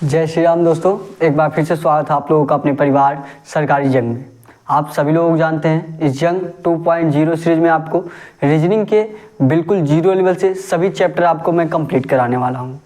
जय श्री राम दोस्तों, एक बार फिर से स्वागत है आप लोगों का अपने परिवार सरकारी जंग में। आप सभी लोग जानते हैं इस जंग 2.0 सीरीज में आपको रीजनिंग के बिल्कुल जीरो लेवल से सभी चैप्टर आपको मैं कंप्लीट कराने वाला हूं।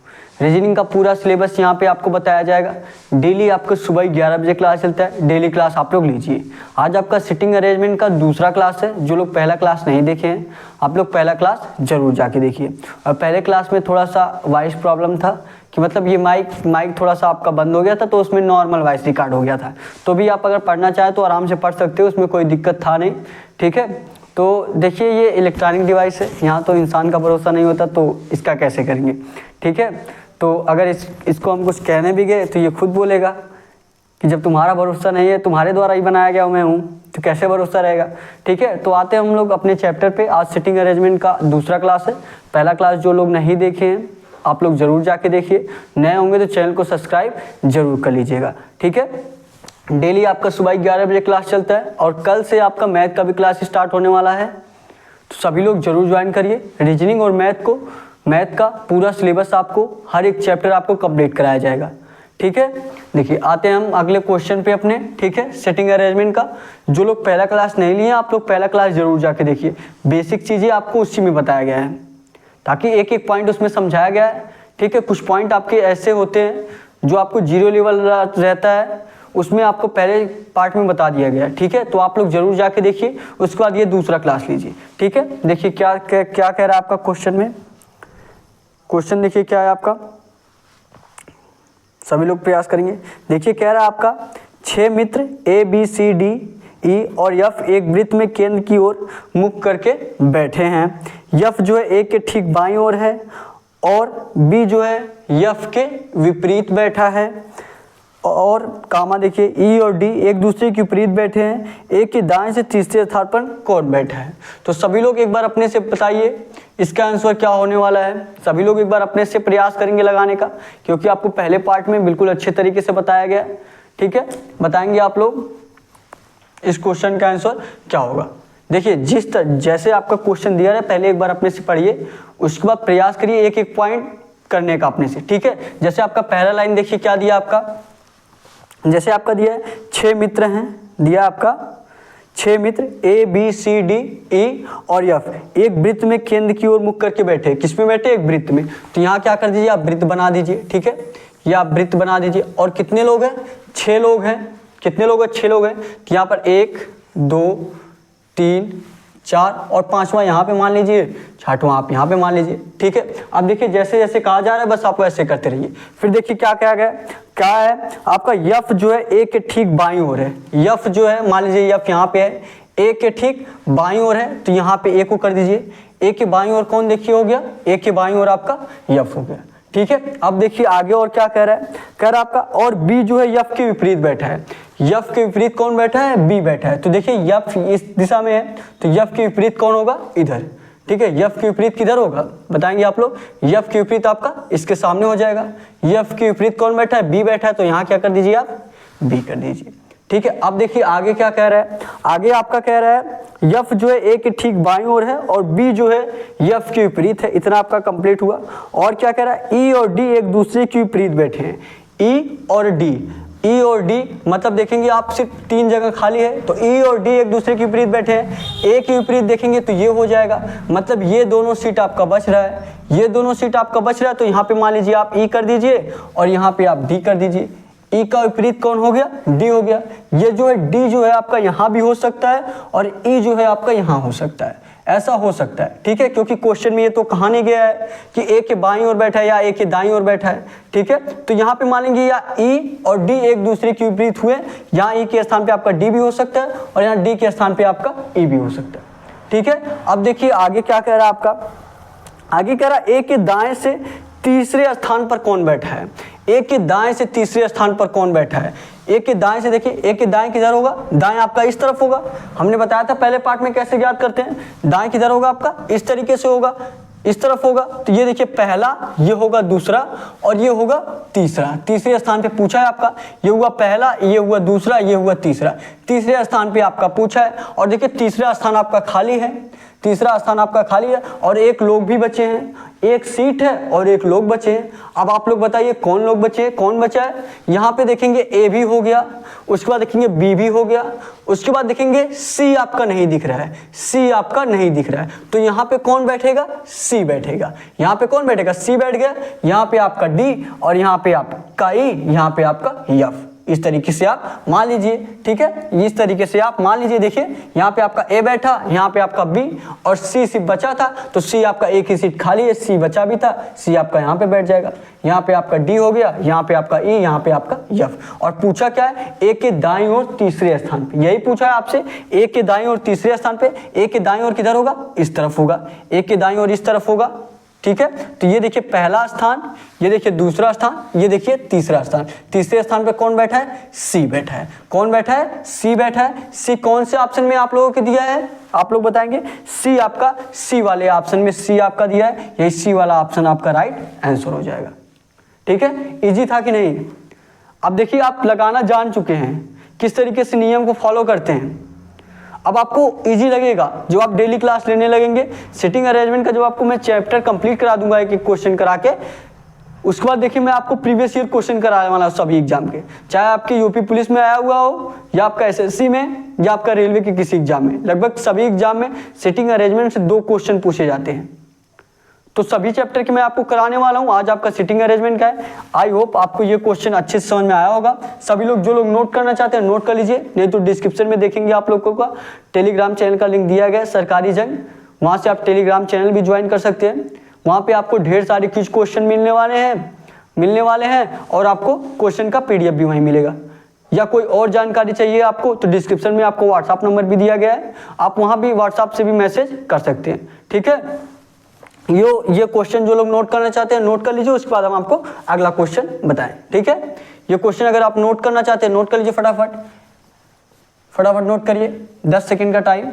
रीजनिंग का पूरा सिलेबस यहां पे आपको बताया जाएगा। डेली आपको सुबह 11 बजे क्लास चलता है, डेली क्लास आप लोग लीजिए। आज आपका सिटिंग अरेंजमेंट का दूसरा क्लास है। जो लोग पहला क्लास नहीं देखे हैं आप लोग पहला क्लास जरूर जाके देखिए। और पहले क्लास में थोड़ा सा वॉइस प्रॉब्लम था कि मतलब ये माइक थोड़ा सा आपका बंद हो गया था, तो उसमें नॉर्मल वॉइस रिकॉर्ड हो गया था। तो भी आप अगर पढ़ना चाहें तो आराम से पढ़ सकते हो, उसमें कोई दिक्कत था नहीं। ठीक है, तो देखिए ये इलेक्ट्रॉनिक डिवाइस है, यहाँ तो इंसान का भरोसा नहीं होता, तो इसका कैसे करेंगे। ठीक है, तो अगर इसको हम कुछ कहने भी गए तो ये खुद बोलेगा कि जब तुम्हारा भरोसा नहीं है, तुम्हारे द्वारा ही बनाया गया मैं हूँ, तो कैसे भरोसा रहेगा। ठीक है, तो आते हैं हम लोग अपने चैप्टर पे। आज सिटिंग अरेंजमेंट का दूसरा क्लास है। पहला क्लास जो लोग नहीं देखे हैं आप लोग जरूर जाके देखिए। नए होंगे तो चैनल को सब्सक्राइब जरूर कर लीजिएगा। ठीक है, डेली आपका सुबह 11 बजे क्लास चलता है और कल से आपका मैथ का भी क्लास स्टार्ट होने वाला है, तो सभी लोग जरूर ज्वाइन करिए। रीजनिंग और मैथ का पूरा सिलेबस आपको हर एक चैप्टर आपको कंप्लीट कराया जाएगा। ठीक है, देखिए आते हैं हम अगले क्वेश्चन पे अपने। ठीक है, सेटिंग अरेंजमेंट का जो लोग पहला क्लास नहीं लिए आप लोग पहला क्लास जरूर जाके देखिए। बेसिक चीज़ें आपको उसी में बताया गया है, ताकि एक एक पॉइंट उसमें समझाया गया है। ठीक है, कुछ पॉइंट आपके ऐसे होते हैं जो आपको जीरो लेवल रहता है, उसमें आपको पहले पार्ट में बता दिया गया है। ठीक है, तो आप लोग जरूर जाके देखिए, उसके बाद ये दूसरा क्लास लीजिए। ठीक है, देखिए क्या कह रहा है आपका क्वेश्चन में। क्वेश्चन देखिए क्या है आपका, सभी लोग प्रयास करेंगे। देखिए कह रहा है आपका 6 मित्र A B C D E और F एक वृत्त में केंद्र की ओर मुख करके बैठे हैं। F जो है A के ठीक बाईं ओर है और B जो है F के विपरीत बैठा है। और कामा देखिए E और D एक दूसरे के विपरीत बैठे हैं। A के दाएं से तीसरे स्थान पर कौन बैठा है। तो सभी लोग एक बार अपने से बताइए इसका आंसर क्या होने वाला है। सभी लोग एक बार अपने से प्रयास करेंगे लगाने का, क्योंकि आपको पहले पार्ट में बिल्कुल अच्छे तरीके से बताया गया। ठीक है, बताएंगे आप लोग इस क्वेश्चन का आंसर क्या होगा। देखिए जैसे आपका क्वेश्चन दिया है पहले एक बार अपने से पढ़िए, उसके बाद प्रयास करिए एक एक पॉइंट करने का अपने से। ठीक है, जैसे आपका पहला लाइन देखिए क्या दिया आपका, जैसे आपका दिया है 6 मित्र हैं, दिया आपका 6 मित्र A B C D E और F एक वृत्त में केंद्र की ओर मुख करके बैठे। किस में बैठे, एक वृत्त में। तो यहाँ क्या कर दीजिए आप वृत्त बना दीजिए। ठीक है, ये आप वृत्त बना दीजिए। और कितने लोग हैं, 6 लोग हैं। कितने लोग हैं, 6 लोग हैं। तो यहाँ पर 1 2 3 4 और 5वां यहाँ पे मान लीजिए, 6वां आप यहाँ पे मान लीजिए। ठीक है, अब देखिए जैसे जैसे कहा जा रहा है बस आपको ऐसे करते रहिए। फिर देखिए क्या कहा गया, क्या है आपका F जो है A के ठीक बाईं ओर है। F जो है मान लीजिए F यहाँ पे है, A के ठीक बाईं ओर है, तो यहाँ पे A को कर दीजिए। A के बाईं ओर कौन देखिए हो गया, A के बाईं ओर आपका F हो गया। ठीक है, अब देखिए आगे और क्या कह रहा है, कह रहा है आपका और B जो है F के विपरीत बैठा है। F के विपरीत कौन बैठा है, B बैठा है। तो देखिए F इस दिशा में है, तो F के विपरीत कौन होगा, इधर। ठीक है, F के विपरीत किधर होगा बताएंगे आप लोग। F के विपरीत आपका इसके सामने हो जाएगा। F के विपरीत कौन बैठा है, B बैठा है, तो यहाँ क्या कर दीजिए आप, B कर दीजिए। ठीक है, अब देखिए आगे क्या कह रहा है, आगे आपका कह रहा है F जो है A के ठीक बाईं ओर है और B जो है F के विपरीत है। इतना आपका कंप्लीट हुआ। और क्या कह रहा है, E और D एक दूसरे के विपरीत बैठे हैं। E और D मतलब देखेंगे आप सिर्फ 3 जगह खाली है, तो E और D एक दूसरे के विपरीत बैठे हैं। A के विपरीत देखेंगे तो ये हो जाएगा, मतलब ये दोनों सीट आपका बच रहा है, ये दोनों सीट आपका बच रहा है। तो यहाँ पे मान लीजिए आप E कर दीजिए और यहाँ पे आप D कर दीजिए। E का विपरीत कौन हो गया, D हो गया। ये जो है D जो है आपका यहाँ भी हो सकता है और E जो है आपका यहाँ हो सकता है, ऐसा हो सकता है। ठीक है, क्योंकि क्वेश्चन में ये तो कहा नहीं गया है कि A के बाईं ओर बैठा है या A के दाईं ओर बैठा है। ठीक है, तो यहाँ पे मान लेंगे या E और D एक दूसरे के विपरीत हुए, यहाँ E के स्थान पे आपका D भी हो सकता है और यहाँ D के स्थान पे आपका E भी हो सकता है। ठीक है, अब देखिए आगे क्या कह रहा है आपका, आगे कह रहा है A के दाएं से तीसरे स्थान पर कौन बैठा है। A के दाएं से तीसरे स्थान पर कौन बैठा है। A के दाएं से देखिए, A के दाएं किधर होगा, दाएं आपका इस तरफ होगा। हमने बताया था पहले पार्ट में कैसे याद करते हैं, दाएं किधर होगा आपका, इस तरीके से होगा, इस तरफ होगा। तो ये देखिए पहला, ये होगा दूसरा और ये होगा तीसरा। तीसरे स्थान पे पूछा है आपका, ये हुआ पहला, ये हुआ दूसरा, ये हुआ तीसरा। तीसरे स्थान पे आपका पूछा है और देखिए तीसरा स्थान आपका खाली है। तीसरा स्थान आपका खाली है और एक लोग भी बचे हैं, एक सीट है और एक लोग बचे हैं। अब आप लोग बताइए कौन लोग बचे हैं, कौन बचा है। यहाँ पे देखेंगे ए भी हो गया, उसके बाद देखेंगे बी भी हो गया, उसके बाद देखेंगे सी आपका नहीं दिख रहा है, सी आपका नहीं दिख रहा है, तो यहाँ पे कौन बैठेगा, सी बैठेगा। यहाँ पे कौन बैठेगा, सी बैठ गया। यहाँ पे आपका डी और यहाँ पे आपका ई, यहाँ पे आपका एफ। इस तरीके से आप मान लीजिए, ठीक है, इस तरीके से आप मान लीजिए। देखिए यहाँ पे आपका ए बैठा, यहाँ पे आपका बी और सी सिर्फ बचा था, तो सी आपका एक ही सीट खाली है, सी बचा भी था, सी आपका यहाँ पे बैठ जाएगा। यहाँ पे आपका डी हो गया, यहाँ पे आपका ई, यहाँ पे आपका एफ। और पूछा क्या है, ए के दाईं ओर तीसरे स्थान पे, यही पूछा है आपसे, ए के दाईं ओर तीसरे स्थान पे। ए के दाईं ओर किधर होगा, इस तरफ होगा, ए के दाईं ओर इस तरफ होगा, ठीक है। तो ये देखिए पहला स्थान, ये देखिए दूसरा स्थान, ये देखिए तीसरा स्थान। तीसरे स्थान पे कौन बैठा है, सी बैठा है। कौन बैठा है, सी बैठा है। सी कौन से ऑप्शन में आप लोगों को दिया है, आप लोग बताएंगे। सी आपका सी वाले ऑप्शन में सी आपका दिया है, यही सी वाला ऑप्शन आपका राइट आंसर हो जाएगा। ठीक है, इजी था कि नहीं। अब देखिए आप लगाना जान चुके हैं, किस तरीके से नियम को फॉलो करते हैं। अब आपको इजी लगेगा जो आप डेली क्लास लेने लगेंगे। सिटिंग अरेंजमेंट का जो आपको मैं चैप्टर कंप्लीट करा दूंगा एक एक क्वेश्चन करा के, उसके बाद देखिए मैं आपको प्रीवियस ईयर क्वेश्चन कराने वाला हूँ सभी एग्जाम के, चाहे आपके यूपी पुलिस में आया हुआ हो या आपका एसएससी में या आपका रेलवे के किसी एग्जाम में। लगभग सभी एग्जाम में सिटिंग अरेंजमेंट से 2 क्वेश्चन पूछे जाते हैं, तो सभी चैप्टर के मैं आपको कराने वाला हूं। आज आपका सिटिंग अरेंजमेंट का है। आई होप आपको ये क्वेश्चन अच्छे से समझ में आया होगा। सभी लोग जो लोग नोट करना चाहते हैं नोट कर लीजिए, नहीं तो डिस्क्रिप्शन में देखेंगे आप लोगों का टेलीग्राम चैनल का लिंक दिया गया है, सरकारी जंग, वहां से आप टेलीग्राम चैनल भी ज्वाइन कर सकते हैं। वहां पे आपको ढेर सारे क्विज क्वेश्चन मिलने वाले हैं और आपको क्वेश्चन का PDF भी वहीं मिलेगा। या कोई और जानकारी चाहिए आपको तो डिस्क्रिप्शन में आपको व्हाट्सएप नंबर भी दिया गया है, आप वहां भी व्हाट्सएप से भी मैसेज कर सकते हैं। ठीक है, ये क्वेश्चन जो लोग नोट करना चाहते हैं नोट कर लीजिए, उसके बाद हम आपको अगला क्वेश्चन बताएं। ठीक है, ये क्वेश्चन अगर आप नोट करना चाहते हैं नोट कर लीजिए, फटाफट नोट करिए, 10 सेकंड का टाइम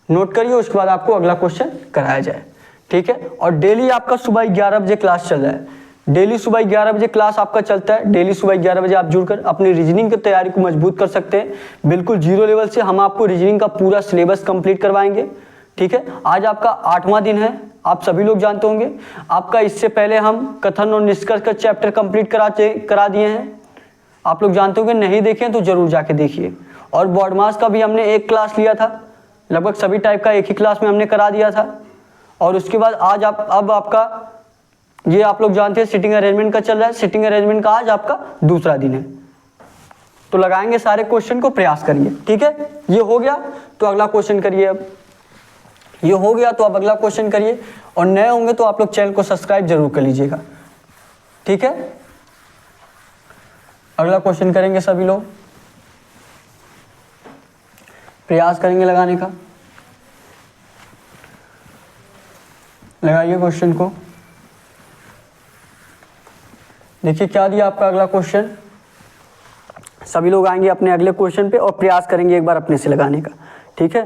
नोट करिए, उसके बाद आपको अगला क्वेश्चन कराया जाए। ठीक है, और डेली आपका सुबह 11 बजे क्लास चल रहा है, डेली सुबह 11 बजे क्लास आपका चलता है। डेली सुबह 11 बजे आप जुड़कर अपनी रीजनिंग की तैयारी को मजबूत कर सकते हैं। बिल्कुल 0 लेवल से हम आपको रीजनिंग का पूरा सिलेबस कंप्लीट करवाएंगे। ठीक है, आज आपका 8वां दिन है, आप सभी लोग जानते होंगे। आपका इससे पहले हम कथन और निष्कर्ष का चैप्टर कंप्लीट करा दिए हैं, आप लोग जानते होंगे। नहीं देखें तो जरूर जाके देखिए। और बोर्ड मास का भी हमने एक क्लास लिया था, लगभग सभी टाइप का एक ही क्लास में हमने करा दिया था। और उसके बाद आज अब आपका ये आप लोग जानते हैं सिटिंग अरेंजमेंट का चल रहा है। सिटिंग अरेंजमेंट का आज आपका दूसरा दिन है, तो लगाएंगे सारे क्वेश्चन को, प्रयास करिए। ठीक है, ये हो गया तो अगला क्वेश्चन करिए। अब ये हो गया तो आप अगला क्वेश्चन करिए, और नए होंगे तो आप लोग चैनल को सब्सक्राइब जरूर कर लीजिएगा। ठीक है, अगला क्वेश्चन करेंगे सभी लोग, प्रयास करेंगे लगाने का। लगाइए क्वेश्चन को, देखिए क्या दिया आपका अगला क्वेश्चन। सभी लोग आएंगे अपने अगले क्वेश्चन पे और प्रयास करेंगे एक बार अपने से लगाने का। ठीक है,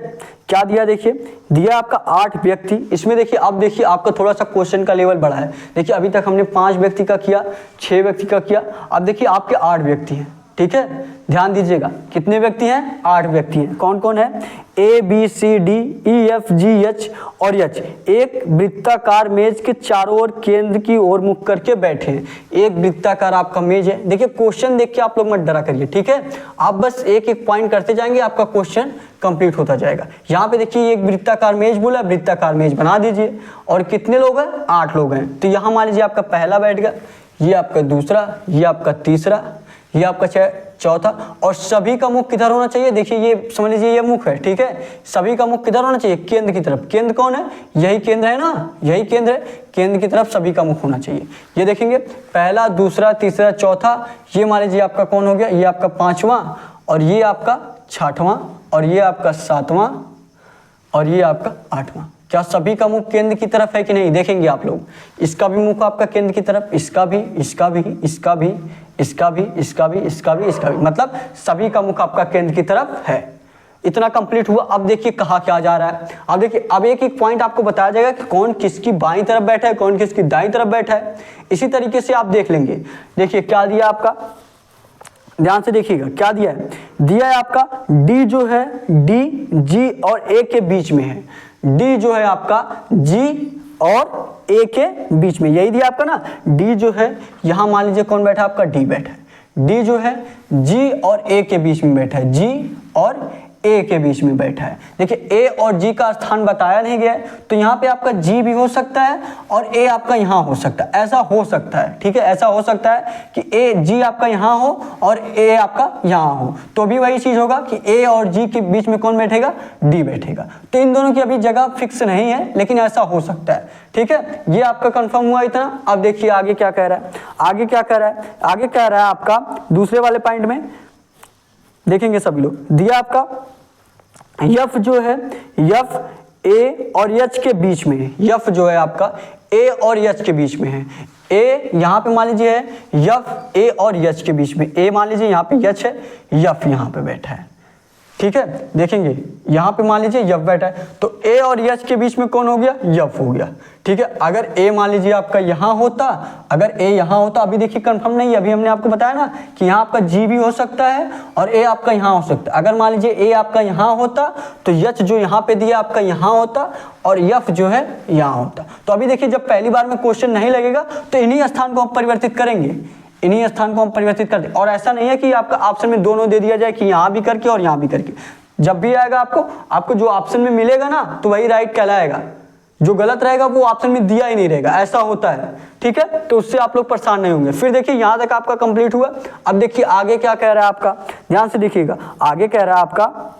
क्या दिया, देखिए दिया आपका 8 व्यक्ति। इसमें देखिए अब देखिए आपका थोड़ा सा क्वेश्चन का लेवल बढ़ा है। देखिए अभी तक हमने 5 व्यक्ति का किया, 6 व्यक्ति का किया, अब देखिए आपके 8 व्यक्ति हैं। ठीक है, ध्यान दीजिएगा, कितने व्यक्ति हैं, 8 व्यक्ति हैं। कौन कौन है, ABCDEFGH और H एक वृत्ताकार मेज के चारों ओर केंद्र की ओर मुख करके बैठे हैं। एक वृत्ताकार आपका मेज है। देखिए क्वेश्चन देख के आप लोग मत डरा करिए, ठीक है, आप बस एक एक पॉइंट करते जाएंगे, आपका क्वेश्चन कंप्लीट होता जाएगा। यहाँ पे देखिए एक वृत्ताकार मेज बोला, वृत्ताकार मेज बना दीजिए। और कितने लोग हैं, 8 लोग हैं। तो यहाँ मान लीजिए आपका पहला बैठ गया, ये आपका दूसरा, ये आपका तीसरा, ये आपका चौथा। और सभी का मुख किधर होना चाहिए, देखिए ये समझ लीजिए ये मुख है। ठीक है, सभी का मुख किधर होना चाहिए, केंद्र की तरफ। केंद्र कौन है, यही केंद्र है ना, यही केंद्र है, केंद्र की तरफ सभी का मुख होना चाहिए। ये देखेंगे पहला, दूसरा, तीसरा, चौथा, ये मान लीजिए आपका कौन हो गया, ये आपका 5वां, और ये आपका 6वां, और ये आपका 7वां, और ये आपका 8वां। क्या सभी का मुख केंद्र की तरफ है कि नहीं, देखेंगे आप लोग। इसका भी मुख आपका केंद्र की तरफ, इसका भी, इसका भी, इसका भी, इसका भी, इसका भी, इसका भी, इसका भी, मतलब सभी का मुख आपका केंद्र की तरफ है। इतना कंप्लीट हुआ। अब देखिए कहा क्या जा रहा है, अब देखिए अब एक एक पॉइंट आपको बताया जाएगा कि कौन किसकी बाईं तरफ बैठा है, कौन किसकी दाईं तरफ बैठा है। इसी तरीके से आप देख लेंगे। देखिए क्या दिया आपका, ध्यान से देखिएगा क्या दिया है। दिया है आपका डी जो है, डी, जी और ए के बीच में है। डी जो है आपका जी और ए के बीच में, यही दिया आपका ना, डी जो है यहाँ मान लीजिए कौन बैठा आपका, डी बैठा है। डी जो है जी और ए के बीच में बैठा है, जी और ए के बीच में बैठा है। देखिए ए और जी का स्थान बताया नहीं गया है, तो यहाँ पे आपका जी भी हो सकता है और ए आपका यहाँ हो सकता है, ऐसा हो सकता है, ठीक है। ऐसा हो सकता है कि ए जी आपका यहाँ हो और ए आपका यहाँ हो, तो भी वही चीज होगा कि ए और जी के बीच में कौन बैठेगा, डी बैठेगा। तो इन दोनों की अभी जगह फिक्स नहीं है, लेकिन ऐसा हो सकता है, ठीक है। ये आपका कंफर्म हुआ इतना। अब देखिए आगे क्या कह रहा है, आगे क्या कह रहा है, आगे कह रहा है आपका दूसरे वाले पॉइंट में देखेंगे सभी लोग, दिया आपका यफ जो है, यफ ए और एच के बीच में है। यफ जो है आपका ए और एच के बीच में है। ए यहाँ पे मान लीजिए है, यफ ए और एच के बीच में, ए मान लीजिए यहाँ पे एच है, यफ यहाँ पे बैठा है, ठीक है। देखेंगे यहाँ पे मान लीजिए यफ बैठा है, तो ए और एच के बीच में कौन हो गया, यफ हो गया, ठीक है। अगर ए मान लीजिए आपका यहाँ होता, अगर ए यहाँ होता, अभी देखिए कंफर्म नहीं है, अभी हमने आपको बताया ना कि यहाँ आपका जी भी हो सकता है और ए आपका यहाँ हो सकता है। अगर मान लीजिए ए आपका यहाँ होता तो एच जो यहाँ पे दिया आपका यहाँ होता और यफ जो है यहाँ होता। तो अभी देखिए जब पहली बार में क्वेश्चन नहीं लगेगा तो इन्हीं स्थान को हम परिवर्तित करेंगे, इन्हीं स्थान को हम परिवर्तित कर दें। और ऐसा नहीं है कि आपका ऑप्शन में दोनों दे दिया जाए कि यहाँ भी करके और यहाँ भी करके, जब भी आएगा आपको जो ऑप्शन में मिलेगा ना तो वही राइट कहलाएगा, जो गलत रहेगा वो ऑप्शन में दिया ही नहीं रहेगा, ऐसा होता है, ठीक है। तो उससे आप लोग परेशान नहीं होंगे। फिर देखिए यहाँ तक आपका कंप्लीट हुआ। अब देखिए आगे क्या कह रहा है आपका, ध्यान से देखिएगा, आगे कह रहा है आपका,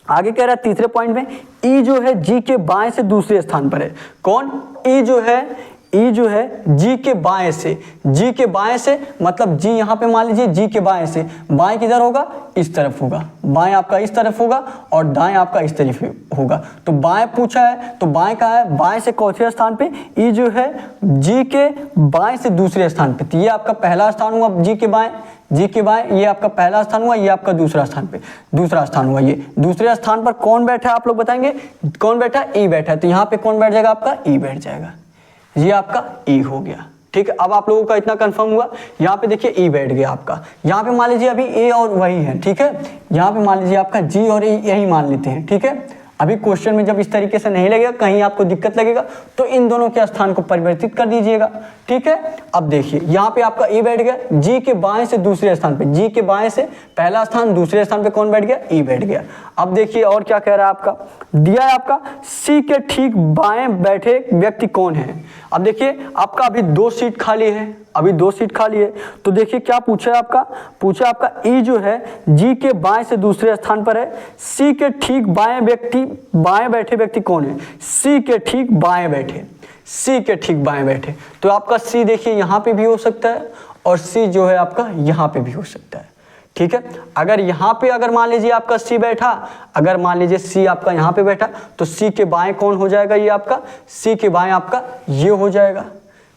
आगे कह रहा है तीसरे पॉइंट में ई जो है जी के बाएं से दूसरे स्थान पर है। कौन, ई जो है, ई जो है जी के बाएं से, जी के बाएं से मतलब जी यहाँ पे मान लीजिए जी के बाएं से, बाएं किधर होगा, इस तरफ होगा, बाएं आपका इस तरफ होगा और दाएं आपका इस तरफ होगा। तो बाएं पूछा है तो बाएं कहाँ है, बाएं से चौथे स्थान पे, ई जो है जी के बाएं से दूसरे स्थान पे, तो ये आपका पहला स्थान हुआ जी के बाएं, जी के बाएं ये आपका पहला स्थान हुआ, ये आपका दूसरा स्थान पे दूसरा स्थान हुआ। ये दूसरे स्थान पर कौन बैठा है आप लोग बताएंगे, कौन बैठा है, ई बैठा है, तो यहाँ पे कौन बैठ जाएगा आपका, ई बैठ जाएगा, ये आपका ई हो गया, ठीक है। अब आप लोगों का इतना कंफर्म हुआ। यहाँ पे देखिए ई बैठ गया आपका, यहाँ पे मान लीजिए अभी ए और वही है, ठीक है। यहाँ पे मान लीजिए आपका जी और ए यही मान लेते हैं, ठीक है। अभी क्वेश्चन में जब इस तरीके से नहीं लगेगा, कहीं आपको दिक्कत लगेगा तो इन दोनों के स्थान को परिवर्तित कर दीजिएगा, ठीक है। अब देखिए यहाँ पे आपका ई बैठ गया, जी के बाएं से दूसरे स्थान पे, जी के बाएं से पहला स्थान, दूसरे स्थान पे कौन बैठ गया, ई बैठ गया। अब देखिए और क्या कह रहा है आपका, दिया है आपका सी के ठीक बाएं बैठे व्यक्ति कौन है। अब देखिए आपका अभी 2 सीट खाली है, अभी 2 सीट खाली है, तो देखिए क्या पूछा है आपका, पूछा आपका ई जो है जी के बाएं से दूसरे स्थान पर है, सी के ठीक बाएं व्यक्ति, बाएं बैठे व्यक्ति कौन है, सी के ठीक बाएं बैठे, सी के ठीक बाएं बैठे। तो आपका सी देखिए यहाँ पे भी हो सकता है और सी जो है आपका यहाँ पे भी हो सकता है, ठीक है। अगर यहाँ पे अगर मान लीजिए आपका सी बैठा, अगर मान लीजिए सी आपका यहाँ पे बैठा तो सी के बाएं कौन हो जाएगा, ये आपका सी के बाएं आपका ये हो जाएगा,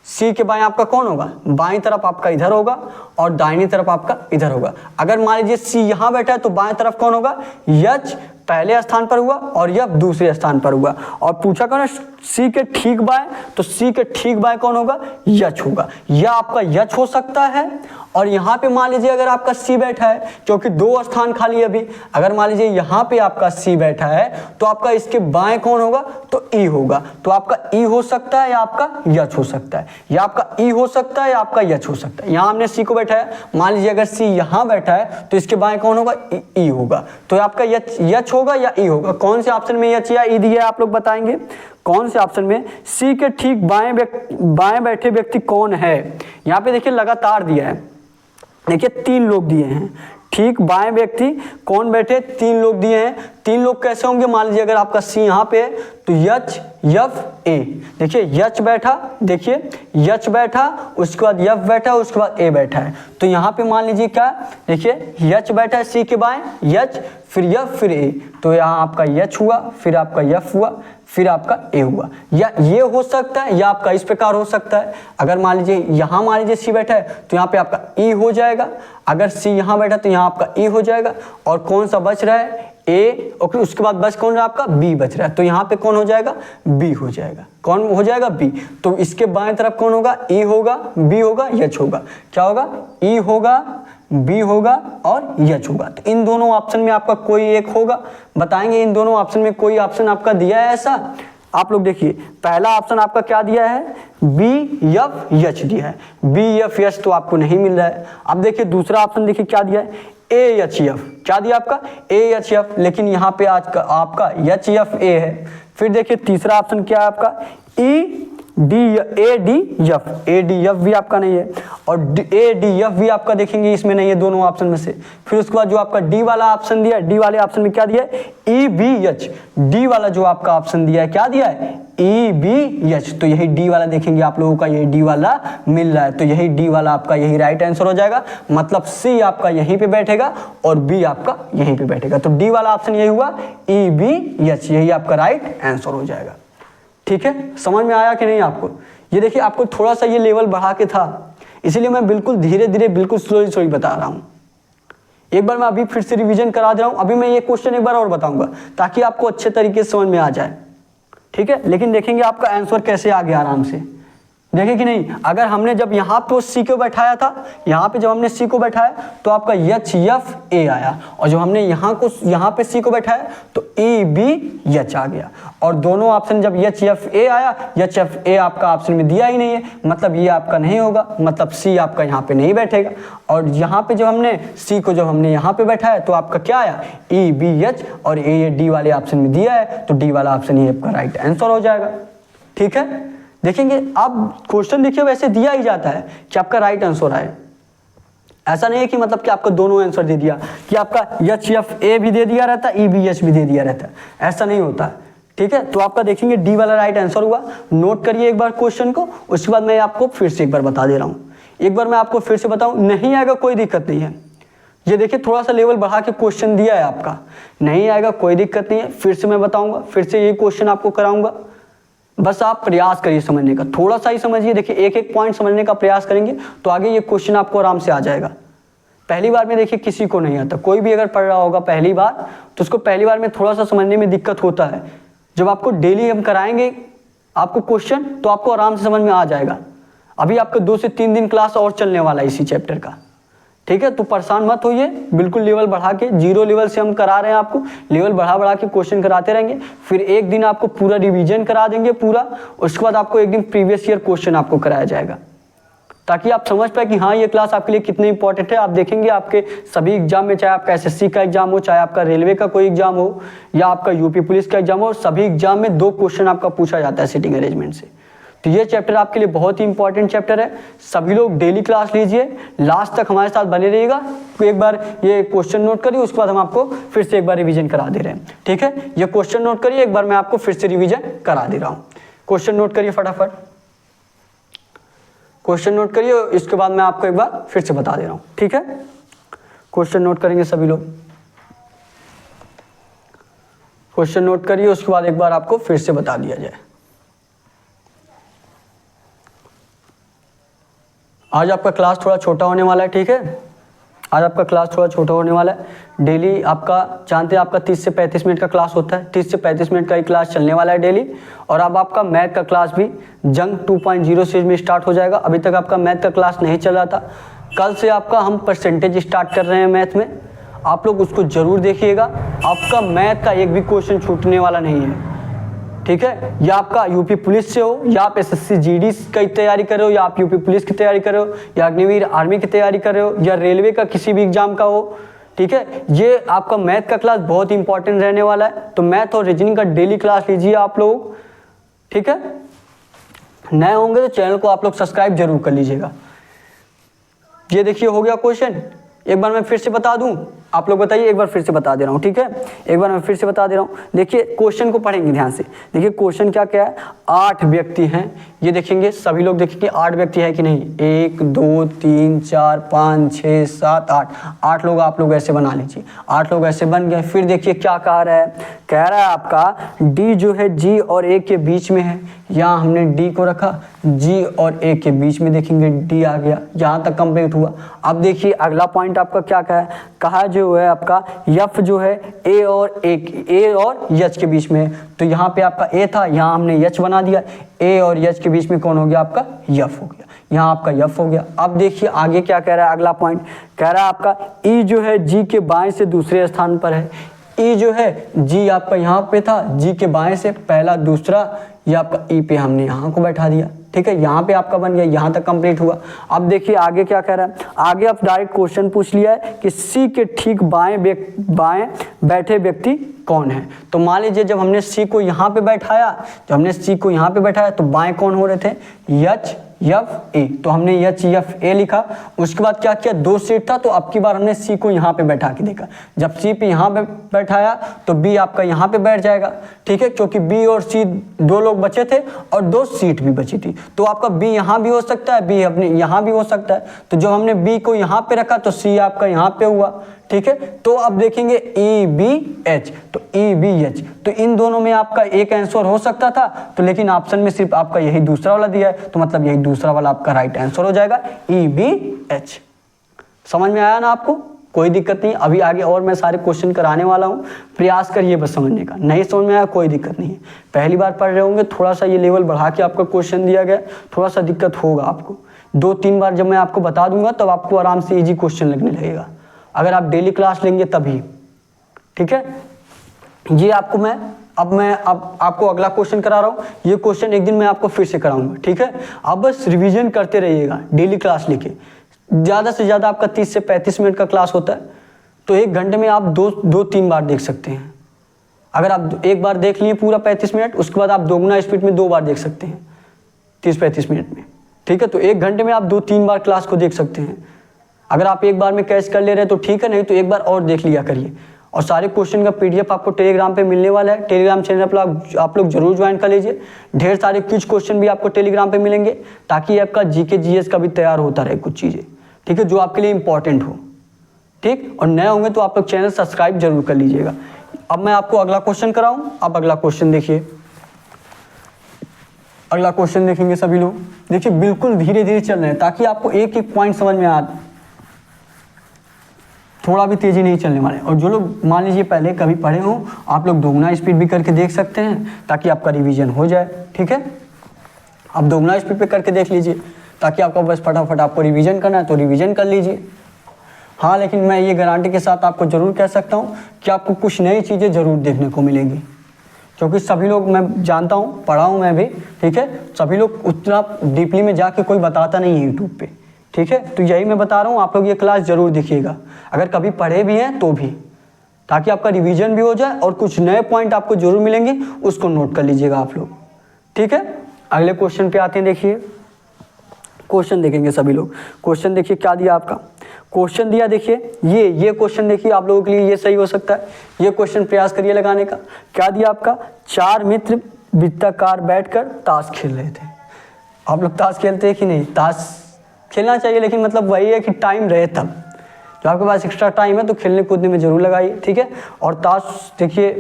सी के बाएं आपका कौन होगा, बाएं तरफ आपका इधर होगा और दाहिनी तरफ आपका इधर होगा। अगर मान लीजिए सी यहाँ बैठा है तो बाएं तरफ कौन होगा, यच पहले स्थान पर हुआ और यह दूसरे स्थान पर हुआ। और पूछा कौन है सी के ठीक बाएं, तो सी के ठीक बाएं कौन होगा, यच होगा, यह आपका यच हो सकता है। और यहाँ पे मान लीजिए अगर आपका सी बैठा है, क्योंकि 2 स्थान खाली अभी, अगर मान लीजिए यहाँ पे आपका सी बैठा है तो आपका इसके बाएं कौन होगा, तो ई होगा। तो आपका ई हो सकता है या आपका यच हो सकता है, या आपका ई हो सकता है या आपका यच हो सकता है। यहाँ हमने सी को बैठा है, मान लीजिए अगर सी यहाँ बैठा है तो इसके बाएं कौन होगा, ई होगा। तो आपका यच होगा या ई होगा, कौन से ऑप्शन में यच या ई दिया है आप लोग बताएंगे, कौन से ऑप्शन में सी के ठीक बाएं बैठे व्यक्ति कौन है। यहाँ पे देखिए लगातार दिया है, देखिए 3 लोग दिए हैं, ठीक बाएं व्यक्ति कौन बैठे, 3 लोग दिए हैं। 3 लोग कैसे होंगे, मान लीजिए अगर आपका सी यहाँ पे है तो यच यफ ए, देखिए यच बैठा, देखिए यच बैठा, उसके बाद यफ बैठा, उसके बाद ए बैठा है। तो यहाँ पे मान लीजिए क्या, देखिए यच बैठा है सी के बाएं, यच फिर यफ फिर ए, तो यहाँ आपका यच हुआ, फिर आपका यफ हुआ, फिर आपका ए हुआ। या ये हो सकता है या आपका इस प्रकार हो सकता है, अगर मान लीजिए यहाँ मान लीजिए सी बैठा है तो यहाँ पे आपका ई हो जाएगा, अगर सी यहाँ बैठा तो यहाँ आपका ई हो जाएगा। और कौन सा बच रहा है, ए, ओके, उसके बाद बस कौन रहा आपका बी बच रहा है, तो यहाँ पे कौन हो जाएगा बी हो जाएगा, कौन हो जाएगा बी। तो इसके बाएं तरफ कौन होगा ई होगा, बी होगा, एच होगा, क्या होगा ई होगा, बी होगा और एच होगा। तो इन दोनों ऑप्शन में आपका कोई एक होगा, बताएंगे इन दोनों ऑप्शन में कोई ऑप्शन आपका दिया है ऐसा। आप लोग देखिए पहला ऑप्शन आपका क्या दिया है बी एफ एच दिया है, बी एफ एच तो आपको नहीं मिल रहा है। अब देखिए दूसरा ऑप्शन देखिए क्या दिया है ए एच एफ, क्या दिया आपका ए एच एफ, लेकिन यहाँ पे आज का आपका एच एफ ए है। फिर देखिए तीसरा ऑप्शन क्या है आपका E D A D F भी आपका नहीं है और ए डी एफ भी आपका देखेंगे इसमें नहीं है दोनों ऑप्शन में से। फिर उसके बाद जो आपका डी वाला ऑप्शन दिया है, डी वाले ऑप्शन में क्या दिया है ई बी एच, डी वाला जो आपका ऑप्शन दिया है क्या दिया है ई बी एच, तो यही डी वाला देखेंगे आप लोगों का यही डी वाला मिल रहा है, तो यही डी वाला आपका यही राइट आंसर हो जाएगा। मतलब सी आपका यहीं पे बैठेगा और बी आपका यहीं पे बैठेगा, तो डी वाला ऑप्शन यही हुआ ई बी एच, यही आपका राइट आंसर हो जाएगा। ठीक है, समझ में आया कि नहीं आपको। ये देखिए आपको थोड़ा सा ये लेवल बढ़ा के था, इसीलिए मैं बिल्कुल धीरे धीरे बिल्कुल स्लोली बता रहा हूँ। एक बार मैं अभी फिर से रिवीजन करा दे रहा हूँ, अभी मैं ये क्वेश्चन एक बार और बताऊंगा ताकि आपको अच्छे तरीके से समझ में आ जाए। ठीक है, लेकिन देखेंगे आपका आंसर कैसे आ गया आराम से, देखे कि नहीं। अगर हमने जब यहाँ पे सी को बैठाया था, यहाँ पे जब हमने सी को बैठाया तो आपका एच एफ ए आया, और जब हमने यहाँ पे सी को बैठाया तो ई बी एच आ गया। और दोनों ऑप्शन जब एच एफ ए आया, एच एफ ए आपका ऑप्शन में दिया ही नहीं है, मतलब ये आपका नहीं होगा, मतलब सी आपका यहाँ पे नहीं बैठेगा। और यहाँ पे जब हमने सी को जब हमने यहाँ पे बैठाया तो आपका क्या आया ई बी एच, और ए डी वाले ऑप्शन में दिया है तो डी वाला ऑप्शन ही आपका राइट आंसर हो जाएगा। ठीक है, देखेंगे अब क्वेश्चन देखिए वैसे दिया ही जाता है कि आपका राइट आंसर आए, ऐसा नहीं है कि मतलब कि आपका दोनों आंसर दे दिया कि आपका एच एफ ए भी दे दिया रहता है ई बी एच भी दे दिया रहता है, ऐसा नहीं होता। ठीक है, तो आपका देखेंगे डी वाला राइट आंसर हुआ। नोट करिए एक बार क्वेश्चन को, उसके बाद मैं आपको फिर से एक बार बता दे रहा हूँ। एक बार मैं आपको फिर से बताऊँ, नहीं आएगा कोई दिक्कत नहीं है। ये देखिए थोड़ा सा लेवल बढ़ा के क्वेश्चन दिया है आपका, नहीं आएगा कोई दिक्कत नहीं है, फिर से मैं बताऊंगा, फिर से ये क्वेश्चन आपको कराऊंगा। बस आप प्रयास करिए समझने का, थोड़ा सा ही समझिए। देखिए एक एक पॉइंट समझने का प्रयास करेंगे तो आगे ये क्वेश्चन आपको आराम से आ जाएगा। पहली बार में देखिए किसी को नहीं आता, कोई भी अगर पढ़ रहा होगा पहली बार तो उसको पहली बार में थोड़ा सा समझने में दिक्कत होता है। जब आपको डेली हम कराएंगे आपको क्वेश्चन तो आपको आराम से समझ में आ जाएगा। अभी आपका 2 से 3 दिन क्लास और चलने वाला है इसी चैप्टर का। ठीक है, तो परेशान मत होइए, बिल्कुल लेवल बढ़ा के, जीरो लेवल से हम करा रहे हैं आपको, लेवल बढ़ा के क्वेश्चन कराते रहेंगे। फिर एक दिन आपको पूरा रिवीजन करा देंगे पूरा, उसके बाद आपको एक दिन प्रीवियस ईयर क्वेश्चन आपको कराया जाएगा, ताकि आप समझ पाए कि हाँ ये क्लास आपके लिए कितनी इंपॉर्टेंट है। आप देखेंगे आपके सभी एग्जाम में, चाहे आपका एसएससी का एग्जाम हो, चाहे आपका रेलवे का कोई एग्जाम हो, या आपका यूपी पुलिस का एग्जाम हो, सभी एग्जाम में 2 क्वेश्चन आपका पूछा जाता है सिटिंग अरेंजमेंट से। तो ये चैप्टर आपके लिए बहुत ही इंपॉर्टेंट चैप्टर है। सभी लोग डेली क्लास लीजिए, लास्ट तक हमारे साथ बने रहिएगा। एक बार ये क्वेश्चन नोट करिए, उसके बाद हम आपको फिर से एक बार रिवीजन करा दे रहे हैं। ठीक है, ये क्वेश्चन नोट करिए, एक बार मैं आपको फिर से रिवीजन करा दे रहा हूँ। क्वेश्चन नोट करिए फटाफट, क्वेश्चन नोट करिए, इसके बाद मैं आपको एक बार फिर से बता दे रहा हूँ। ठीक है, क्वेश्चन नोट करेंगे सभी लोग, क्वेश्चन नोट करिए, उसके बाद एक बार आपको फिर से बता दिया जाए। आज आपका क्लास थोड़ा छोटा होने वाला है। ठीक है, आज आपका क्लास थोड़ा छोटा होने वाला है। डेली आपका जानते हैं आपका 30 से 35 मिनट का क्लास होता है, 30 से 35 मिनट का ही क्लास चलने वाला है डेली। और अब आपका मैथ का क्लास भी जंग 2.0 सीरीज में स्टार्ट हो जाएगा। अभी तक आपका मैथ का क्लास नहीं चल रहा था, कल से आपका हम परसेंटेज स्टार्ट कर रहे हैं मैथ में। आप लोग उसको जरूर देखिएगा, आपका मैथ का एक भी क्वेश्चन छूटने वाला नहीं है। ठीक है, या आपका यूपी पुलिस से हो, या आप एसएससी जीडी की तैयारी कर रहे हो, या आप यूपी पुलिस की तैयारी कर रहे हो, या अग्निवीर आर्मी की तैयारी कर रहे हो, या रेलवे का किसी भी एग्जाम का हो। ठीक है, ये आपका मैथ का क्लास बहुत इंपॉर्टेंट रहने वाला है। तो मैथ और रीजनिंग का डेली क्लास लीजिए आप लोग। ठीक है, नए होंगे तो चैनल को आप लोग सब्सक्राइब जरूर कर लीजिएगा। ये देखिए हो गया क्वेश्चन, एक बार मैं फिर से बता दूं, आप लोग बताइए, एक बार फिर से बता दे रहा हूँ। ठीक है, एक बार मैं फिर से बता दे रहा हूँ। देखिए क्वेश्चन को पढ़ेंगे ध्यान से। देखिए क्वेश्चन क्या क्या है, 8 व्यक्ति हैं, ये देखेंगे सभी लोग देखेंगे 8 व्यक्ति है कि नहीं। 1 2 3 4 5 6 7 8, 8 लोग आप लोग ऐसे बना लीजिए। 8 लोग ऐसे बन गए। फिर देखिए क्या कह रहा है, कह रहा है आपका डी जो है जी और ए के बीच में है। यहाँ हमने डी को रखा, जी और ए के बीच में देखेंगे डी आ गया, यहाँ तक कंप्लीट हुआ। अब देखिए अगला पॉइंट आपका क्या कहा है, कहा जो जो है आपका यफ जो है ए और यच के बीच में है, तो यहाँ पे आपका ए था, यहाँ हमने यच बना दिया, ए और यच के बीच में कौन हो गया आपका यफ हो गया, यहाँ आपका यफ हो गया। अब देखिए आगे क्या कह रहा है, अगला पॉइंट कह रहा है आपका ई जो है जी के बाएं से दूसरे स्थान पर है। ई जो है जी आपका यहाँ पे था, जी के बाएं से पहला दूसरा, ये आपका ई पे हमने यहाँ को बैठा दिया, ठीक है, यहाँ पे आपका बन गया, यहाँ तक कंप्लीट हुआ। अब देखिए आगे क्या कह रहा है, आगे आप डायरेक्ट क्वेश्चन पूछ लिया है कि सी के ठीक बाएं बैठे व्यक्ति कौन है। तो मान लीजिए जब हमने सी को यहाँ पे बैठाया, तो बाएं कौन हो रहे थे, यच यफ ए, तो हमने यच यफ ए लिखा। उसके बाद क्या किया, 2 सीट था तो अब की बार हमने सी को यहाँ पे बैठा के देखा, जब सी पे यहाँ पे बैठाया तो बी आपका यहाँ पे बैठ जाएगा, ठीक है, क्योंकि बी और सी 2 लोग बचे थे और 2 सीट भी बची थी, तो आपका बी यहाँ भी हो सकता है, बी अपने यहाँ भी हो सकता है। तो जब हमने बी को यहाँ पे रखा तो सी आपका यहाँ पे हुआ, ठीक है। तो अब देखेंगे ई बी एच, तो ई बी एच, तो इन दोनों में आपका एक आंसर हो सकता था, तो लेकिन ऑप्शन में सिर्फ आपका यही दूसरा वाला दिया है, तो मतलब यही दूसरा वाला आपका राइट आंसर हो जाएगा, ई बी एच। समझ में आया ना आपको, कोई दिक्कत नहीं। अभी आगे और मैं सारे क्वेश्चन कराने वाला हूँ, प्रयास करिए बस समझने का। नहीं समझ में आया कोई दिक्कत नहीं है, पहली बार पढ़ रहे होंगे, थोड़ा सा ये लेवल बढ़ा के आपका क्वेश्चन दिया गया, थोड़ा सा दिक्कत होगा आपको। 2-3 बार जब मैं आपको बता दूंगा तब आपको आराम से इजी क्वेश्चन लगने लगेगा, अगर आप डेली क्लास लेंगे तभी, ठीक है। ये आपको मैं अब आपको अगला क्वेश्चन करा रहा हूँ, ये क्वेश्चन एक दिन मैं आपको फिर से कराऊंगा, ठीक है। अब बस रिवीजन करते रहिएगा डेली क्लास लेके, ज़्यादा से ज़्यादा आपका 30 से 35 मिनट का क्लास होता है, तो 1 घंटे में आप 2-3 बार देख सकते हैं। अगर आप एक बार देख लिए पूरा 35 मिनट, उसके बाद आप दोगुना स्पीड में 2 बार देख सकते हैं 30-35 मिनट में, ठीक है। तो 1 घंटे में आप 2-3 बार क्लास को देख सकते हैं। अगर आप एक बार में कैच कर ले रहे हैं तो ठीक है, नहीं तो एक बार और देख लिया करिए। और सारे क्वेश्चन का पीडीएफ आपको टेलीग्राम पे मिलने वाला है, टेलीग्राम चैनल पर आप लोग जरूर ज्वाइन कर लीजिए। ढेर सारे कुछ क्वेश्चन भी आपको टेलीग्राम पे मिलेंगे, ताकि आपका जीके जीएस का भी तैयार होता रहे कुछ चीज़ें, ठीक है, जो आपके लिए इंपॉर्टेंट हो, ठीक। और नए होंगे तो आप लोग चैनल सब्सक्राइब जरूर कर लीजिएगा। अब मैं आपको अगला क्वेश्चन कराऊँ। अब अगला क्वेश्चन देखिए, अगला क्वेश्चन देखेंगे सभी लोग। देखिए बिल्कुल धीरे धीरे चल रहे हैं, ताकि आपको एक एक पॉइंट समझ में आ, थोड़ा भी तेजी नहीं चलने वाले। और जो लोग मान लीजिए पहले कभी पढ़े हो, आप लोग दोगुना स्पीड भी करके देख सकते हैं, ताकि आपका रिवीजन हो जाए, ठीक है। आप दोगुना स्पीड पे करके देख लीजिए, ताकि आपको बस फटाफट आपको रिवीजन करना है तो रिवीजन कर लीजिए। हाँ, लेकिन मैं ये गारंटी के साथ आपको ज़रूर कह सकता हूँ कि आपको कुछ नई चीज़ें ज़रूर देखने को मिलेंगी, क्योंकि सभी लोग, मैं जानता हूँ, पढ़ा हूँ मैं भी, ठीक है, सभी लोग उतना डीपली में जाके कोई बताता नहीं है यूट्यूब पे, ठीक है। तो यही मैं बता रहा हूँ, आप लोग ये क्लास ज़रूर देखिएगा, अगर कभी पढ़े भी हैं तो भी, ताकि आपका रिवीजन भी हो जाए और कुछ नए पॉइंट आपको जरूर मिलेंगे, उसको नोट कर लीजिएगा आप लोग, ठीक है। अगले क्वेश्चन पे आते हैं। देखिए क्वेश्चन देखेंगे सभी लोग। क्वेश्चन देखिए क्या दिया आपका, क्वेश्चन दिया देखिए, ये क्वेश्चन देखिए आप लोगों के लिए ये सही हो सकता है, ये क्वेश्चन प्रयास करिए लगाने का। क्या दिया आपका, 4 मित्र वृत्ताकार बैठकर ताश खेल रहे थे। आप लोग ताश खेलते हैं कि नहीं? ताश खेलना चाहिए, लेकिन मतलब वही है कि टाइम रहे तब, जो आपके पास एक्स्ट्रा टाइम है तो खेलने कूदने में जरूर लगाइए, ठीक है। और ताश देखिए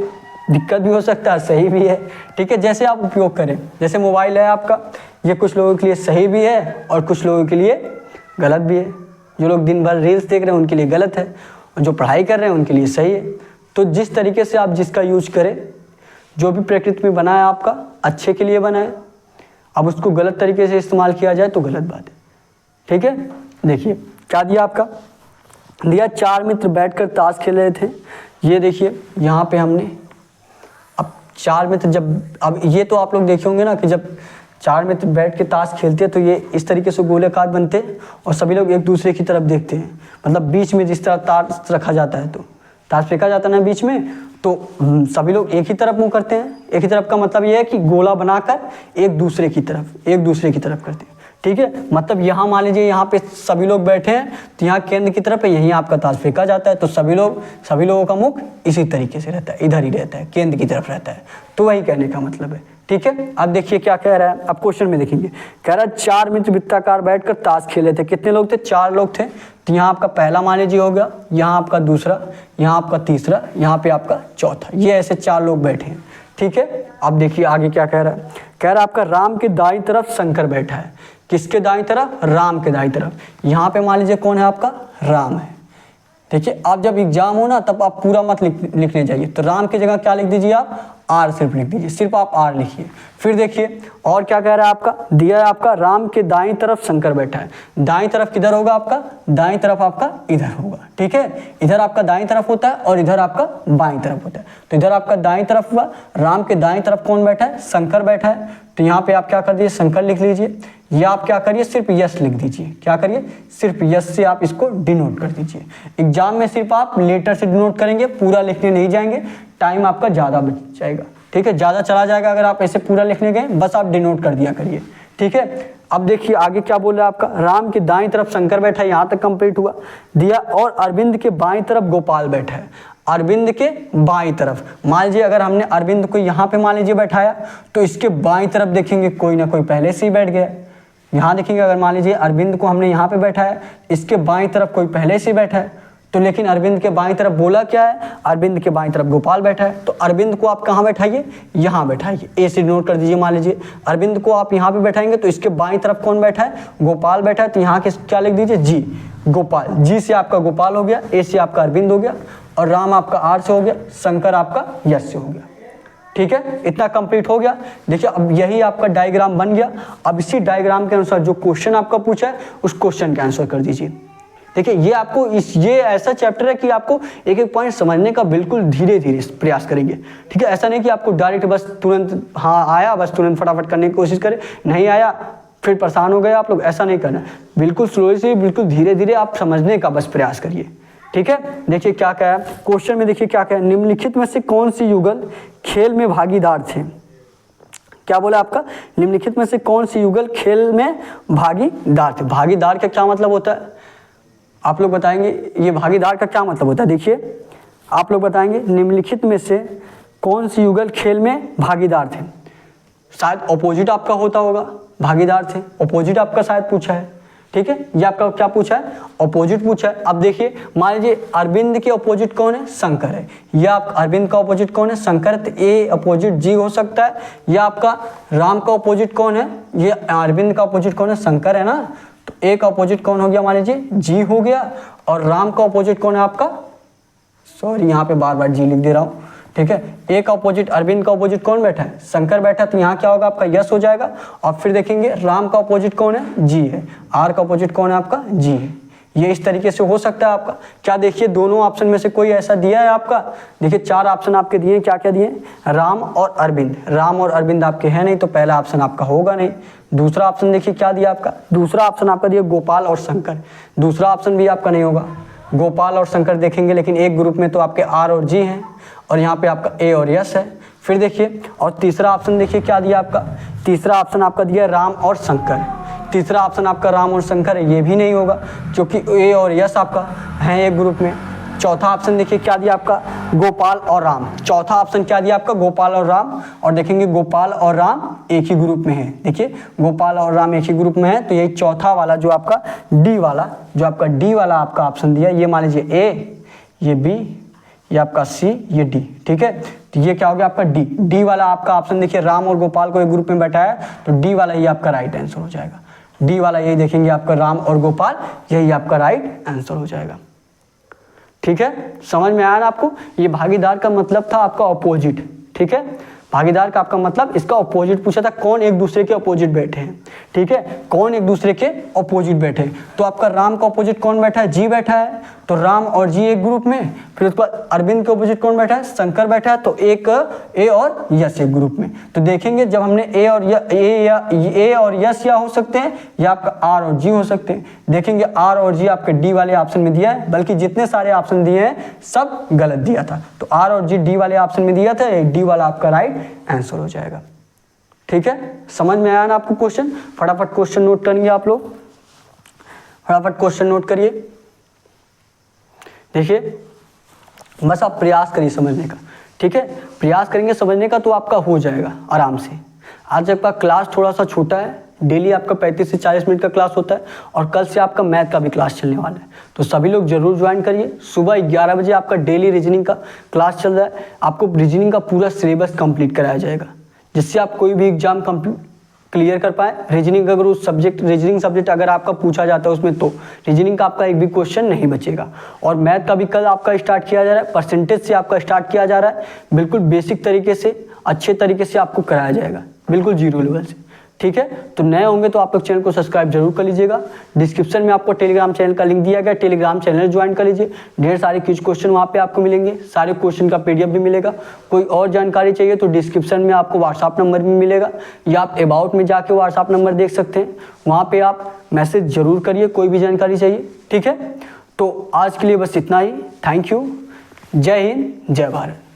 दिक्कत भी हो सकता है, सही भी है, ठीक है, जैसे आप उपयोग करें। जैसे मोबाइल है आपका, ये कुछ लोगों के लिए सही भी है और कुछ लोगों के लिए गलत भी है। जो लोग दिन भर रील्स देख रहे हैं उनके लिए गलत है, और जो पढ़ाई कर रहे हैं उनके लिए सही है। तो जिस तरीके से आप जिसका यूज करें, जो भी प्रकृति में बनाया आपका अच्छे के लिए बनाए, अब उसको गलत तरीके से इस्तेमाल किया जाए तो गलत बात है, ठीक है। देखिए क्या दिया आपका, दिया 4 मित्र बैठकर ताश खेल रहे थे। ये देखिए यहाँ पे हमने, अब 4 मित्र जब, अब ये तो आप लोग देखे होंगे ना कि जब 4 मित्र बैठ के ताश खेलते हैं तो ये इस तरीके से गोलाकार बनते हैं और सभी लोग एक दूसरे की तरफ देखते हैं। मतलब बीच में जिस तरह ताश रखा जाता है, तो ताश फेंका जाता है ना बीच में, तो सभी लोग एक ही तरफ मुंह करते हैं। एक ही तरफ का मतलब ये है कि गोला बनाकर एक दूसरे की तरफ करते हैं, ठीक है। मतलब यहाँ मान लीजिए यहाँ पे सभी लोग बैठे हैं, तो यहाँ केंद्र की तरफ है, यहीं आपका ताश फेंका जाता है, तो सभी लोगों का मुख इसी तरीके से रहता है, इधर ही रहता है, केंद्र की तरफ रहता है। तो वही कहने का मतलब है, ठीक है। अब देखिए क्या कह रहा है, अब क्वेश्चन में देखेंगे। कह रहा है 4 मित्र वृत्ताकार बैठकर ताश खेले थे। कितने लोग थे? 4 लोग थे। तो यहाँ आपका पहला मान लीजिए हो गया, यहाँ आपका दूसरा, यहाँ आपका तीसरा, यहाँ पे आपका चौथा। ये ऐसे 4 लोग बैठे हैं, ठीक है। अब देखिए आगे क्या कह रहा है, कह रहा है आपका राम के दाईं तरफ शंकर बैठा है। किसके दाईं तरफ? राम के दाईं तरफ। यहाँ पे मान लीजिए कौन है आपका? राम है। देखिए आप जब एग्जाम हो ना तब आप पूरा मत लिखने जाइए, तो राम की जगह क्या लिख दीजिए आप, आर सिर्फ लिख दीजिए, सिर्फ आप आर लिखिए। फिर देखिए और क्या कह रहा है आपका, दिया है आपका राम के दाईं तरफ शंकर बैठा है। दाईं तरफ किधर होगा आपका, दाईं तरफ आपका इधर होगा, ठीक है। इधर आपका दाईं तरफ होता है और इधर आपका बाईं तरफ होता है। तो इधर आपका दाईं तरफ हुआ, राम के दाईं तरफ कौन बैठा है, शंकर बैठा है। तो यहाँ पे आप क्या कर दीजिए, शंकर लिख लीजिए, या आप क्या करिए सिर्फ यस लिख दीजिए। क्या करिए, सिर्फ यस से आप इसको डिनोट कर दीजिए। एग्जाम में सिर्फ आप लेटर से डिनोट करेंगे, पूरा लिखने नहीं जाएंगे, टाइम आपका ज़्यादा बच जाएगा, ठीक है, ज़्यादा चला जाएगा अगर आप ऐसे पूरा लिखने गए, बस आप डिनोट कर दिया करिए, ठीक है। अब देखिए आगे क्या बोल रहा है आपका, राम के दाईं तरफ शंकर बैठा है, यहाँ तक कंप्लीट हुआ। दिया और अरविंद के बाईं तरफ गोपाल बैठा है। अरविंद के बाईं तरफ, मान लीजिए अगर हमने अरविंद को यहाँ पे मान लीजिए बैठाया, तो इसके बाईं तरफ देखेंगे कोई ना कोई पहले से ही बैठ गया। यहाँ देखेंगे अगर मान लीजिए अरविंद को हमने यहाँ पे बैठाया, इसके बाईं तरफ कोई पहले से बैठा है, तो लेकिन अरविंद के बाईं तरफ बोला क्या है, अरविंद के बाईं तरफ गोपाल बैठा है। तो अरविंद को आप कहाँ बैठाइए, यहाँ बैठाइए, ए से नोट कर दीजिए। मान लीजिए अरविंद को आप यहाँ पे बैठाएंगे तो इसके बाईं तरफ कौन बैठा है, गोपाल बैठा है, तो यहाँ के क्या लिख दीजिए, जी, गोपाल। जी से आपका गोपाल हो गया, ए से आपका अरविंद हो गया, और राम आपका आर से हो गया, शंकर आपका यस से हो गया, ठीक है। इतना कंप्लीट हो गया। देखिए अब यही आपका डायग्राम बन गया। अब इसी डायग्राम के अनुसार जो क्वेश्चन आपका पूछा है उस क्वेश्चन का आंसर कर दीजिए। देखिए ये आपको ये ऐसा चैप्टर है कि आपको एक एक पॉइंट समझने का बिल्कुल धीरे धीरे प्रयास करेंगे, ठीक है। ऐसा नहीं कि आपको डायरेक्ट बस तुरंत हाँ आया बस तुरंत फटाफट करने की कोशिश करें, नहीं आया फिर परेशान हो गए आप लोग, ऐसा नहीं करना। बिल्कुल स्लोली से बिल्कुल धीरे धीरे आप समझने का बस प्रयास करिए, ठीक है। देखिए क्या क्या है क्वेश्चन में, देखिए क्या क्या है, निम्नलिखित में से कौन सी युगल खेल में भागीदार थे। क्या बोला आपका, निम्नलिखित में से कौन सी युगल खेल में भागीदार थे। भागीदार का क्या मतलब होता है आप लोग बताएंगे, ये भागीदार का क्या मतलब होता है। देखिए आप लोग बताएंगे निम्नलिखित में से कौन सी युगल खेल में भागीदार थे। शायद ऑपोजिट आपका होता होगा, भागीदार थे, ऑपोजिट आपका शायद पूछा है, ठीक है। ये आपका क्या पूछा है, ऑपोजिट पूछा है। अब देखिए मान लीजिए अरविंद के ऑपोजिट कौन है, शंकर है, या आप अरविंद का ऑपोजिट कौन है, शंकर, तो ए ऑपोजिट जी हो सकता है। या आपका राम का ऑपोजिट कौन है, ये अरविंद का ऑपोजिट कौन है, शंकर है ना, तो ए का ऑपोजिट कौन हो गया, मान लीजिए जी हो गया। और राम का ऑपोजिट कौन है आपका, सॉरी यहाँ पे बार बार जी लिख दे रहा हूँ, ठीक है। ए का ऑपोजिट, अरविंद का ऑपोजिट कौन बैठा है, शंकर बैठा है, तो यहाँ क्या होगा आपका यस हो जाएगा। और फिर देखेंगे राम का ऑपोजिट कौन है, जी है, आर का ऑपोजिट कौन है आपका, जी है। ये इस तरीके से हो सकता है आपका। क्या देखिए दोनों ऑप्शन में से कोई ऐसा दिया है आपका, देखिए 4 ऑप्शन आपके दिए, क्या क्या दिए, राम और अरविंद। राम और अरविंद आपके हैं नहीं, तो पहला ऑप्शन आपका होगा नहीं। दूसरा ऑप्शन देखिए क्या दिया आपका, दूसरा ऑप्शन आपका दिया गोपाल और शंकर, दूसरा ऑप्शन भी आपका नहीं होगा। गोपाल और शंकर देखेंगे लेकिन एक ग्रुप में तो आपके आर और जी हैं, और यहाँ पे आपका ए और यस है। फिर देखिए और तीसरा ऑप्शन देखिए क्या दिया आपका, तीसरा ऑप्शन आपका दिया राम और शंकर। तीसरा ऑप्शन आपका राम और शंकर है, ये भी नहीं होगा क्योंकि ए और यस आपका है एक ग्रुप में। चौथा ऑप्शन देखिए क्या दिया आपका, गोपाल और राम। चौथा ऑप्शन क्या दिया आपका, गोपाल और राम, और देखेंगे गोपाल और राम एक ही ग्रुप में है। देखिए गोपाल और राम एक ही ग्रुप में है, तो यही चौथा वाला जो आपका डी वाला, जो आपका डी वाला आपका ऑप्शन दिया, ये मान लीजिए ए, ये बी, ये आपका सी, ये डी, ठीक है। तो ये क्या हो गया आपका डी। डी वाला आपका ऑप्शन देखिए राम और गोपाल को एक ग्रुप में बैठाया, तो डी वाला ये आपका राइट आंसर हो जाएगा। डी वाला यही देखेंगे आपका राम और गोपाल, यही आपका राइट आंसर हो जाएगा, ठीक है। समझ में आया ना आपको, ये भागीदार का मतलब था आपका ऑपोजिट, ठीक है। भागीदार का आपका मतलब इसका ऑपोजिट पूछा था, कौन एक दूसरे के ऑपोजिट बैठे हैं, ठीक है, कौन एक दूसरे के ऑपोजिट बैठे हैं। तो आपका राम का ऑपोजिट कौन बैठा है, जी बैठा है, तो राम और जी एक ग्रुप में। फिर उसके बाद अरविंद के ऑपोजिट कौन बैठा है, शंकर बैठा है, तो एक ए और यस एक ग्रुप में। तो देखेंगे जब हमने ए और यस या हो सकते हैं, या आपका आर और जी हो सकते हैं। देखेंगे आर और जी आपके डी वाले ऑप्शन में दिया है, बल्कि जितने सारे ऑप्शन दिए हैं सब गलत दिया था, तो आर और जी डी वाले ऑप्शन में दिया था, डी वाला आपका राइट आंसर हो जाएगा, ठीक है। समझ में आया ना आपको क्वेश्चन। फटाफट क्वेश्चन नोट करेंगे आप लोग, फटाफट क्वेश्चन नोट करिए। देखिए बस आप प्रयास करिए समझने का, ठीक है। प्रयास करेंगे समझने का तो आपका हो जाएगा आराम से। आज आपका क्लास थोड़ा सा छोटा है, डेली आपका 35 से 40 मिनट का क्लास होता है, और कल से आपका मैथ का भी क्लास चलने वाला है, तो सभी लोग जरूर ज्वाइन करिए। सुबह 11 बजे आपका डेली रीजनिंग का क्लास चल रहा है, आपको रीजनिंग का पूरा सिलेबस कंप्लीट कराया जाएगा, जिससे आप कोई भी एग्जाम क्लियर कर पाए। रीजनिंग अगर उस रीजनिंग सब्जेक्ट अगर आपका पूछा जाता है उसमें, तो रीजनिंग का आपका एक भी क्वेश्चन नहीं बचेगा। और मैथ का भी कल आपका स्टार्ट किया जा रहा है, परसेंटेज से आपका स्टार्ट किया जा रहा है, बिल्कुल बेसिक तरीके से अच्छे तरीके से आपको कराया जाएगा, बिल्कुल जीरो लेवल से, ठीक है। तो नए होंगे तो आप लोग चैनल को सब्सक्राइब जरूर कर लीजिएगा। डिस्क्रिप्शन में आपको टेलीग्राम चैनल का लिंक दिया गया, टेलीग्राम चैनल ज्वाइन कर लीजिए। ढेर सारे क्विज क्वेश्चन वहाँ पे आपको मिलेंगे, सारे क्वेश्चन का PDF भी मिलेगा। कोई और जानकारी चाहिए तो डिस्क्रिप्शन में आपको व्हाट्सअप नंबर भी मिलेगा, या आप अबाउट में जाके व्हाट्सअप नंबर देख सकते हैं, वहाँ पर आप मैसेज जरूर करिए कोई भी जानकारी चाहिए, ठीक है। तो आज के लिए बस इतना ही। Thank you. जय हिंद, जय भारत।